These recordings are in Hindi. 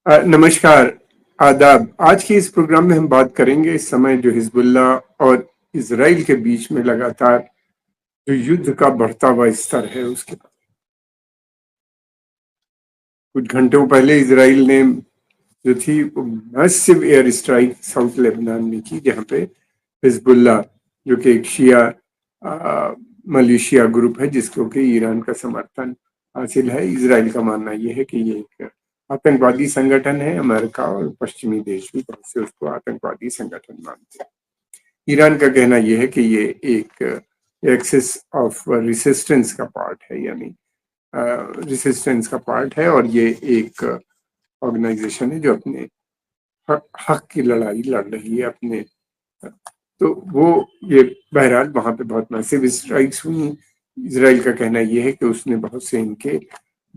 नमस्कार, आदाब। आज की इस प्रोग्राम में हम बात करेंगे इस समय जो हिजबुल्लाह और इजराइल के बीच में लगातार जो युद्ध का बढ़ता हुआ स्तर है उसके बारे में। कुछ घंटों पहले इजराइल ने जो थी वो massive air strike south Lebanon में की, जहाँ पे हिजबुल्लाह जो कि एक शिया मलेशिया ग्रुप है जिसको कि ईरान का समर्थन हासिल है। इजराइल का मानना यह है कि ये एक आतंकवादी संगठन है। अमेरिका और पश्चिमी देश भी बहुत से उसको आतंकवादी संगठन मानते हैं। ईरान का कहना यह है कि ये एक एक्सिस ऑफ रेसिस्टेंस का पार्ट है, यानी रेसिस्टेंस का पार्ट है, और ये एक ऑर्गेनाइजेशन है जो अपने हक की लड़ाई लड़ रही है अपने। तो वो ये बहरहाल वहां पे बहुत मैसिव स्ट्राइक्स हुई। इसराइल का कहना यह है कि उसने बहुत से इनके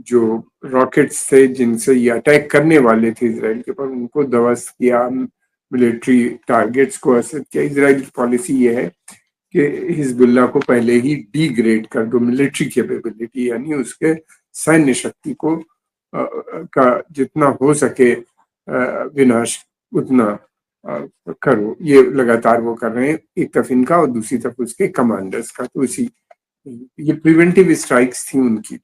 जो रॉकेट्स थे जिनसे ये अटैक करने वाले थे इसराइल के ऊपर, उनको ध्वस्त किया, मिलिट्री टारगेट्स को असर किया। इसराइल की पॉलिसी ये है कि हिजबुल्लाह को पहले ही डिग्रेड कर दो, मिलिट्री कैपेबिलिटी यानी उसके सैन्य शक्ति को का जितना हो सके विनाश उतना करो। ये लगातार वो कर रहे हैं, एक तरफ इनका और दूसरी तरफ उसके कमांडर्स का। तो इसी ये प्रिवेंटिव स्ट्राइक्स थी उनकी।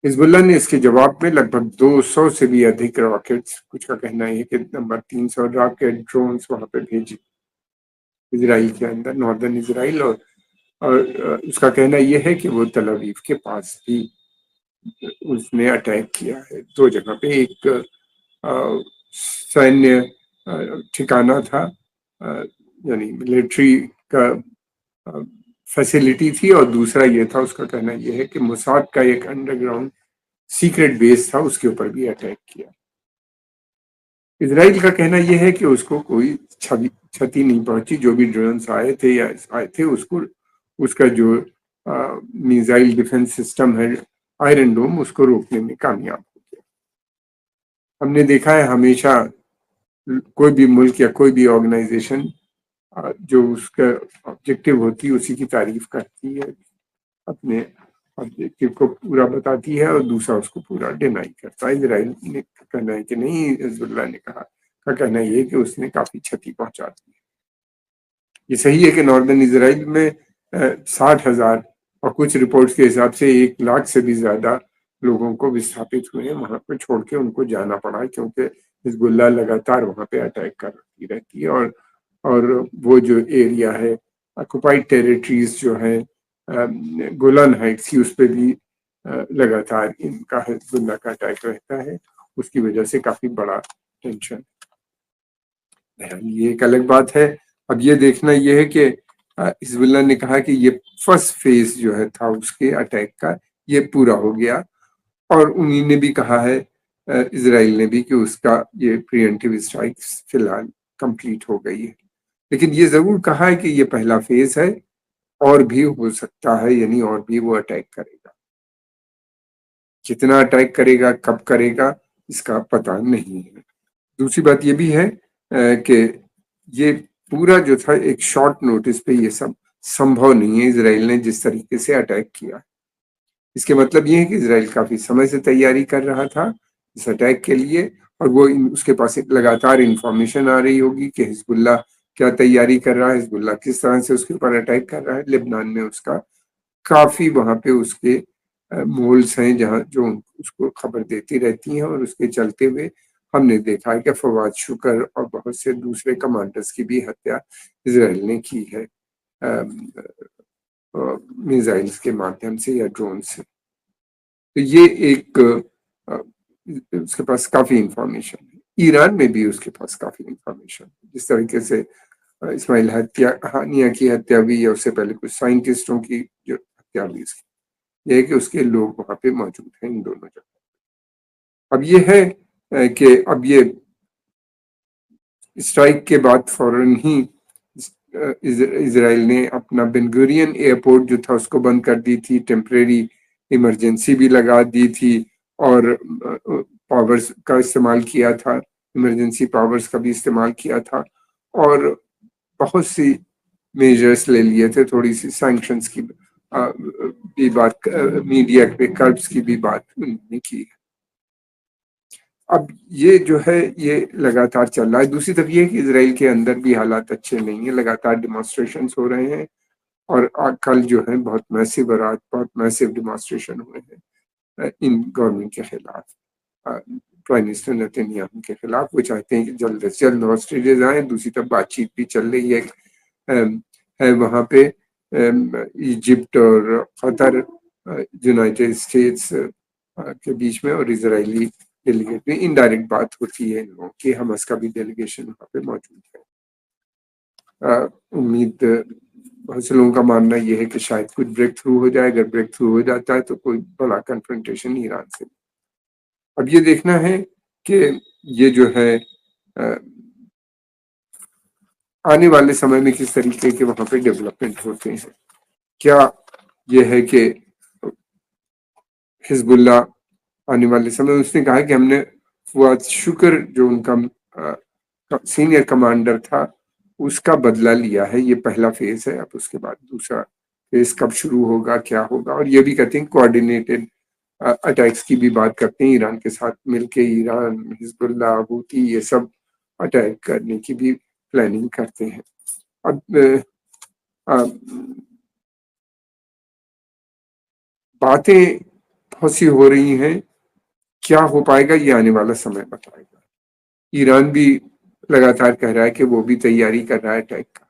हिजबुल्लाह ने इसके जवाब में लगभग 200 से भी अधिक रॉकेट्स, कुछ का कहना है कि नंबर 300 रॉकेट ड्रोन्स वहां पे भेजी इजराइल के अंदर, नॉर्दर्न इजराइल। और उसका कहना यह है कि वो तल अवीव के पास भी उसने अटैक किया है। दो जगह पे, एक सैन्य ठिकाना था, यानी मिलिट्री का फैसिलिटी थी, और दूसरा ये था, उसका कहना यह है कि मोसाद का एक अंडरग्राउंड सीक्रेट बेस था, उसके ऊपर भी अटैक किया। इजराइल का कहना यह है कि उसको कोई क्षति नहीं पहुंची। जो भी ड्रोन्स आए थे या आए थे उसको, उसका जो मिसाइल डिफेंस सिस्टम है आयरन डोम, उसको रोकने में कामयाब हो गया। हमने देखा है हमेशा कोई भी मुल्क या कोई भी ऑर्गेनाइजेशन जो उसका ऑब्जेक्टिव होती है उसी की तारीफ करती है, अपने ऑब्जेक्टिव को पूरा बताती है, और दूसरा उसको पूरा डिनाई करता है। इजराइल ने कहना है कि नहीं, हिजबुल्लाह ने कहा का कहना यह है कि उसने काफी क्षति पहुंचा दी। ये सही है कि नॉर्दर्न इजराइल में 60,000 और कुछ रिपोर्ट्स के हिसाब से 1 लाख से भी ज्यादा लोगों को विस्थापित हुए हैं, वहां पे छोड़ के उनको जाना पड़ा, क्योंकि हिजबुल्लाह लगातार वहां पे अटैक करती रहती है। और वो जो एरिया है, ऑक्युपाइड टेरिटरीज जो है, गोलान हाइट्स की, उस पर भी लगातार इनका हिजबुल्लाह का अटैक रहता है। उसकी वजह से काफी बड़ा टेंशन। ये एक अलग बात है। अब ये देखना ये है कि हिजबुल्लाह ने कहा कि ये फर्स्ट फेज जो है था उसके अटैक का, ये पूरा हो गया, और उन्हीं ने भी कहा है, इजराइल ने भी, कि उसका ये प्रिवेंटिव स्ट्राइक्स फिलहाल कंप्लीट हो गई है। लेकिन ये जरूर कहा है कि ये पहला फेज है, और भी हो सकता है, यानी और भी वो अटैक करेगा। कितना अटैक करेगा, कब करेगा, इसका पता नहीं है। दूसरी बात ये भी है कि ये पूरा जो था एक शॉर्ट नोटिस पे ये सब संभव नहीं है। इसराइल ने जिस तरीके से अटैक किया, इसके मतलब ये है कि इसराइल काफी समय से तैयारी कर रहा था इस अटैक के लिए, और वो उसके पास एक लगातार इंफॉर्मेशन आ रही होगी कि हिजबुल्लाह क्या तैयारी कर रहा है, हिजबुल्लाह किस तरह से उसके ऊपर अटैक कर रहा है। लेबनान में उसका काफी वहां पे उसके मोल्स हैं जहां जो उसको खबर देती रहती हैं, और उसके चलते हुए हमने देखा है कि फवाद शुक्र और बहुत से दूसरे कमांडर्स की भी हत्या इसराइल ने की है मिसाइल्स के माध्यम से या ड्रोन से। तो ये एक उसके पास काफी इंफॉर्मेशन है। ईरान में भी उसके पास काफी इंफॉर्मेशन है। जिस तरीके से इस्माइल हानिया की हत्या हुई, या उससे पहले कुछ साइंटिस्टों की जो हत्या हुई, यह है कि उसके लोग वहां पे मौजूद हैं इन दोनों जगह। अब ये है कि अब ये स्ट्राइक के बाद फौरन ही इसराइल ने अपना बेन गुरियन एयरपोर्ट जो था उसको बंद कर दी थी, टेम्परेरी इमरजेंसी भी लगा दी थी, और पावर्स का इस्तेमाल किया था, इमरजेंसी पावर्स का भी इस्तेमाल किया था, और बहुत सी मेजर्स ले लिए थे। थोड़ी सी सैंक्शंस की भी बात, मीडिया पे कर्ब्स की भी बात उन्होंने की। अब ये जो है ये लगातार चल रहा है। दूसरी तरफ ये है कि इसराइल के अंदर भी हालात अच्छे नहीं है, लगातार डिमॉन्स्ट्रेशंस हो रहे हैं और कल जो है बहुत मैसिव और आज बहुत मैसिव डिमॉन्स्ट्रेशन हुए हैं इन गवर्नमेंट के खिलाफ, प्राइम मिनिस्टर नेतन्याहू के खिलाफ। वो चाहते हैं कि जल्द से जल्द हॉस्टेजेस आए। दूसरी तरफ बातचीत भी चल रही है, वहां पे इजिप्ट और कतर, यूनाइटेड स्टेट्स के बीच में, और इजरायली डेलीगेट में इनडायरेक्ट बात होती है इन लोगों की। हमस का भी डेलीगेशन वहाँ पे मौजूद है। उम्मीद, बहुत से लोगों का मानना यह है कि शायद कुछ ब्रेक थ्रू हो जाए। अगर ब्रेक थ्रू हो जाता है तो कोई बड़ा कन्फ्रंटेशन ईरान से। अब ये देखना है कि ये जो है आने वाले समय में किस तरीके के वहां पे डेवलपमेंट होते हैं। क्या ये है कि हिजबुल्ला आने वाले समय, उसने कहा कि हमने फुआद शुक्र जो उनका सीनियर कमांडर था उसका बदला लिया है। ये पहला फेज है। अब उसके बाद दूसरा फेज कब शुरू होगा, क्या होगा। और ये भी कहते हैं कोऑर्डिनेटेड अटैक्स की भी बात करते हैं ईरान के साथ मिलके। ईरान, हिजबुल्ला, हूती, ये सब अटैक करने की भी प्लानिंग करते हैं। अब बातें बहुत सी हो रही हैं, क्या हो पाएगा ये आने वाला समय बताएगा। ईरान भी लगातार कह रहा है कि वो भी तैयारी कर रहा है अटैक का।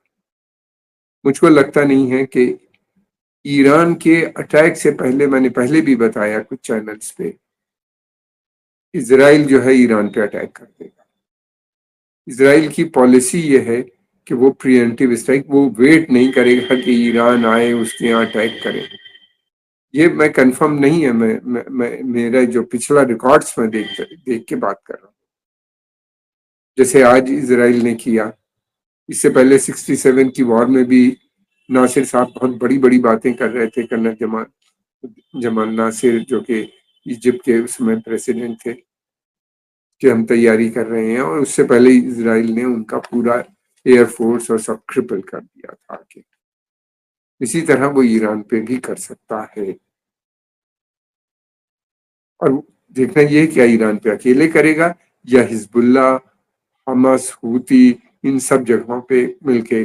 मुझको लगता नहीं है कि ईरान के अटैक से पहले, मैंने पहले भी बताया कुछ चैनल्स पे, इजराइल जो है ईरान पे अटैक कर देगा। इजराइल की पॉलिसी ये है कि वो प्रिएम्प्टिव स्ट्राइक, वो वेट नहीं करेगा कि ईरान आए उसके यहाँ अटैक करे। ये मैं कंफर्म नहीं है, मेरा जो पिछला रिकॉर्ड्स में देख के बात कर रहा हूँ। जैसे आज इजराइल ने किया, इससे पहले 67 की वॉर में भी नासिर साहब बहुत बड़ी बड़ी बातें कर रहे थे। कर्नल जमाल नासिर जो कि इजिप्ट के उस समय प्रेसिडेंट थे, कि हम तैयारी कर रहे हैं। और उससे पहले इजराइल ने उनका पूरा एयरफोर्स और सब ट्रिपल कर दिया था कि इसी तरह वो ईरान पे भी कर सकता है। और देखना ये क्या ईरान पे अकेले करेगा या हिजबुल्ला, हमास, हूती, इन सब जगहों पे मिलके,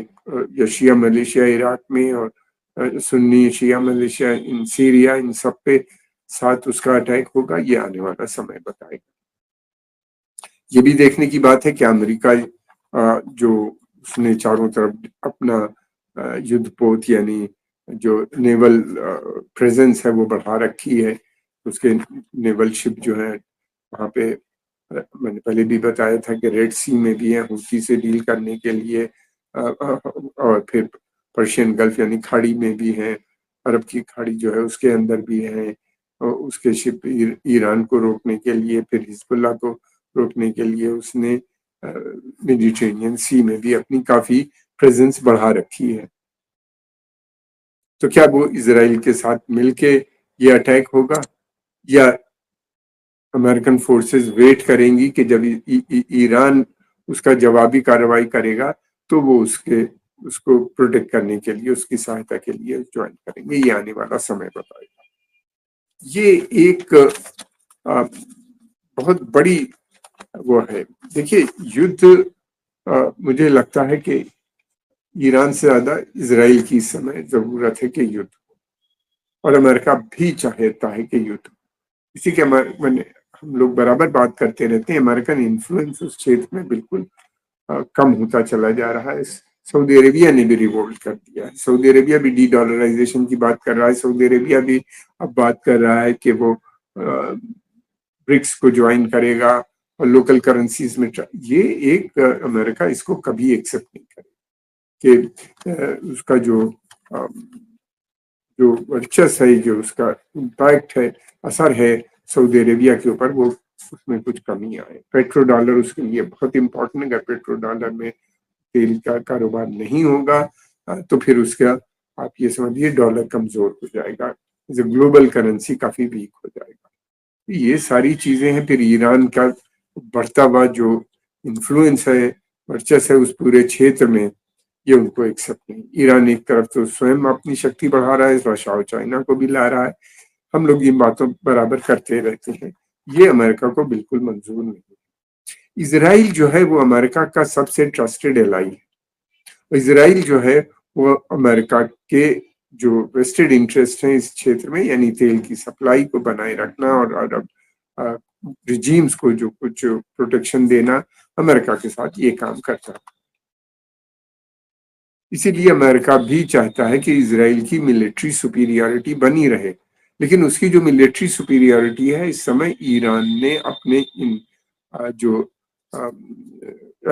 या शिया मलेशिया इराक में और सुन्नी शिया मलेशिया इन सीरिया, इन सब पे साथ उसका अटैक होगा, ये आने वाला समय बताएगा। ये भी देखने की बात है कि अमेरिका जो उसने चारों तरफ अपना युद्धपोत यानी जो नेवल प्रेजेंस है वो बढ़ा रखी है। उसके नेवल शिप जो है वहाँ पे, मैंने पहले भी बताया था कि रेड सी में भी है हूती से डील करने के लिए, और फिर पर्शियन गल्फ यानी खाड़ी में भी है, अरब की खाड़ी जो है उसके अंदर भी है। और उसके शिप ईरान को रोकने के लिए, फिर हिजबुल्ला को रोकने के लिए उसने मेडिटेरेनियन सी में भी अपनी काफी प्रेजेंस बढ़ा रखी है। तो क्या वो इसराइल के साथ मिलके ये अटैक होगा, या अमेरिकन फोर्सेस वेट करेंगी कि जब ईरान उसका जवाबी कार्रवाई करेगा तो वो उसको प्रोटेक्ट करने के लिए, उसकी सहायता के लिए ज्वाइन करेंगे। ये आने वाला समय बताएगा। ये एक बहुत बड़ी वो है। देखिए, युद्ध मुझे लगता है कि ईरान से ज्यादा इसराइल की इस समय जरूरत है कि युद्ध, और अमेरिका भी चाहता है कि युद्ध। इसी के मैंने हम लोग बराबर बात करते रहते हैं, अमेरिकन इन्फ्लुएंस उस क्षेत्र में बिल्कुल कम होता चला जा रहा है। सऊदी अरेबिया ने भी रिवोल्ट कर दिया है। सऊदी अरेबिया भी डी डॉलराइजेशन की बात कर रहा है। सऊदी अरेबिया भी अब बात कर रहा है कि वो ब्रिक्स को ज्वाइन करेगा और लोकल करेंसीज में। ये एक अमेरिका इसको कभी एक्सेप्ट नहीं करेगा कि उसका जो वर्चस्व है, जो उसका इम्पैक्ट है, असर है सऊदी अरेबिया के ऊपर, वो उसमें कुछ कमी आए। पेट्रो डॉलर उसके लिए बहुत इंपॉर्टेंट है। अगर पेट्रो डॉलर में तेल का कारोबार नहीं होगा तो फिर उसका आप ये समझिए डॉलर कमजोर हो जाएगा, जो ग्लोबल करेंसी काफी वीक हो जाएगा। ये सारी चीजें हैं। फिर ईरान का बढ़ता हुआ जो इन्फ्लुएंस है, वर्चस्व है उस पूरे क्षेत्र में, ये उनको एक्सेप्ट नहीं। ईरान एक तरफ तो स्वयं अपनी शक्ति बढ़ा रहा है, रशिया और चाइना को भी ला रहा है। हम लोग इन बातों बराबर करते रहते हैं, ये अमेरिका को बिल्कुल मंजूर नहीं। इजराइल जो है वो अमेरिका का सबसे ट्रस्टेड एलाई है। इजराइल जो है वो अमेरिका के जो वेस्टेड इंटरेस्ट हैं इस क्षेत्र में, यानी तेल की सप्लाई को बनाए रखना और अरब रिजीम्स को जो कुछ प्रोटेक्शन देना, अमेरिका के साथ ये काम करता है। इसीलिए अमेरिका भी चाहता है कि इसराइल की मिलिट्री सुपीरियरिटी बनी रहे, लेकिन उसकी जो मिलिट्री सुपीरियरिटी है इस समय ईरान ने अपने इन जो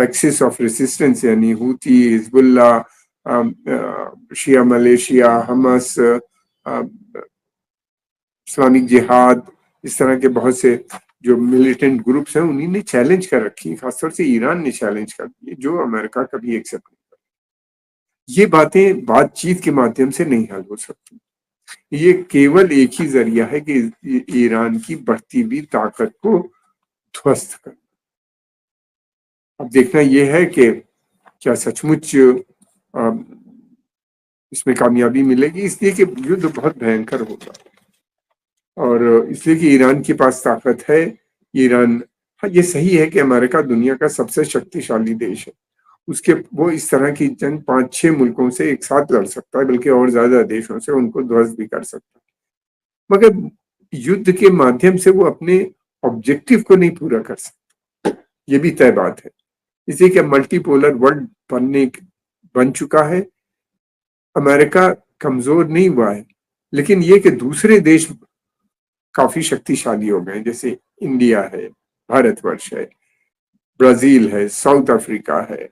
एक्सिस ऑफ रेसिस्टेंस यानी हूती, हिजबुल्ला, शिया मलेशिया, हमास, इस्लामिक जिहाद, इस तरह के बहुत से जो मिलिटेंट ग्रुप्स हैं उन्हीं ने चैलेंज कर रखी, खासतौर से ईरान ने चैलेंज कर दी, जो अमेरिका कभी एक्सेप्ट नहीं। ये बातें बातचीत के माध्यम से नहीं हल हो सकती। ये केवल एक ही जरिया है कि ईरान की बढ़ती हुई ताकत को ध्वस्त करना। अब देखना यह है कि क्या सचमुच इसमें कामयाबी मिलेगी, इसलिए कि युद्ध बहुत भयंकर होगा और इसलिए कि ईरान के पास ताकत है। ईरान, हाँ ये सही है कि अमेरिका दुनिया का सबसे शक्तिशाली देश है, उसके वो इस तरह की जंग 5-6 मुल्कों से एक साथ लड़ सकता है, बल्कि और ज्यादा देशों से उनको ध्वस्त भी कर सकता है, मगर युद्ध के माध्यम से वो अपने ऑब्जेक्टिव को नहीं पूरा कर सकता, ये भी तय बात है। इसलिए कि मल्टीपोलर वर्ल्ड बन चुका है। अमेरिका कमजोर नहीं हुआ है, लेकिन ये कि दूसरे देश काफी शक्तिशाली हो गए, जैसे इंडिया है, भारतवर्ष है, ब्राजील है, साउथ अफ्रीका है,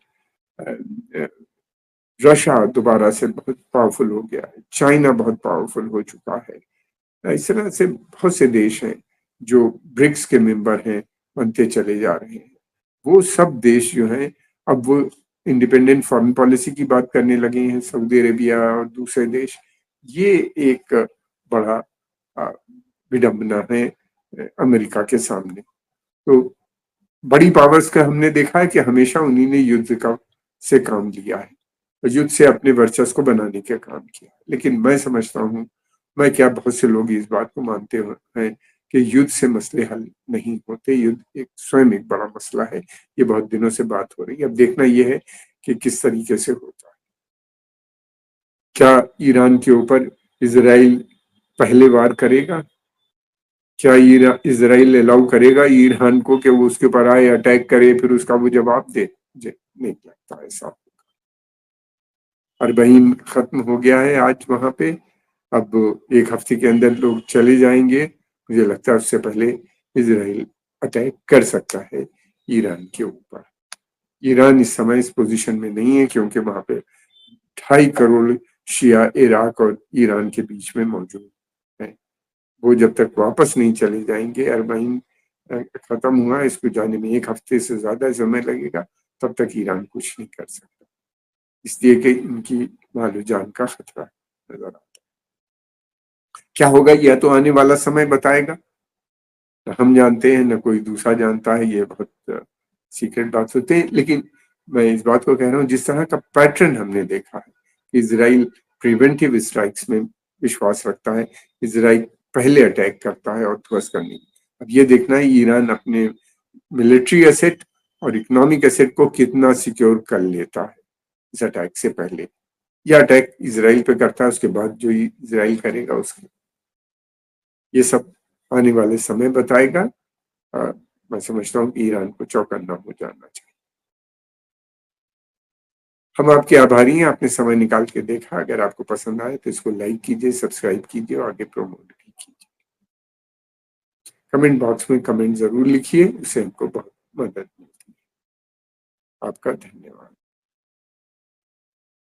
रशिया दोबारा से बहुत पावरफुल हो गया है, चाइना बहुत पावरफुल हो चुका है। इस तरह से बहुत से देश हैं जो ब्रिक्स के मेंबर हैं, बनते चले जा रहे हैं। वो सब देश जो हैं अब वो इंडिपेंडेंट फॉरेन पॉलिसी की बात करने लगे हैं, सऊदी अरेबिया और दूसरे देश। ये एक बड़ा विडंबना है अमेरिका के सामने। तो बड़ी पावर्स का हमने देखा है कि हमेशा उन्हीं ने युद्ध का से काम लिया है, युद्ध से अपने वर्चस्व को बनाने का काम किया। लेकिन मैं समझता हूँ, मैं क्या बहुत से लोग इस बात को मानते हैं कि युद्ध से मसले हल नहीं होते, युद्ध एक स्वयं एक बड़ा मसला है। ये बहुत दिनों से बात हो रही है, अब देखना यह है कि किस तरीके से होता है। क्या ईरान के ऊपर इसराइल पहले वार करेगा? क्या इसराइल अलाउ करेगा ईरान को कि वो उसके ऊपर आए, अटैक करे, फिर उसका वो जवाब दे? मुझे नहीं लगता ऐसा। अरबईन खत्म हो गया है आज वहां पे, अब 1 हफ्ते के अंदर लोग चले जाएंगे। मुझे लगता है उससे पहले इसराइल अटैक कर सकता है ईरान के ऊपर। ईरान इस समय इस पोजीशन में नहीं है क्योंकि वहां पे 2.5 करोड़ शिया इराक और ईरान के बीच में मौजूद है। वो जब तक वापस नहीं चले जाएंगे, अरबईन खत्म हुआ, इसको जाने में 1 हफ्ते से ज्यादा समय लगेगा, तब तक ईरान कुछ नहीं कर सकता, इसलिए कि इनकी मालो जान का खतरा नजर आता है। क्या होगा यह तो आने वाला समय बताएगा, न हम जानते हैं न कोई दूसरा जानता है, ये बहुत सीक्रेट बात होते हैं। लेकिन मैं इस बात को कह रहा हूँ, जिस तरह का पैटर्न हमने देखा है, इसराइल प्रिवेंटिव स्ट्राइक्स में विश्वास रखता है, इसराइल पहले अटैक करता है और ध्वस्त करने। अब ये देखना है ईरान अपने मिलिट्री एसेट और इकोनॉमिक एसेट को कितना सिक्योर कर लेता है इस अटैक से पहले, या अटैक इसराइल पे करता है उसके बाद जो इसराइल करेगा उसके, ये सब आने वाले समय बताएगा। मैं समझता हूँ कि ईरान को चौकन्ना हो जाना चाहिए। हम आपके आभारी हैं, आपने समय निकाल के देखा। अगर आपको पसंद आए तो इसको लाइक कीजिए, सब्सक्राइब कीजिए और आगे प्रमोट भी कीजिए। कमेंट बॉक्स में कमेंट जरूर लिखिए, उससे हमको बहुत मदद मिलती है। आपका धन्यवाद।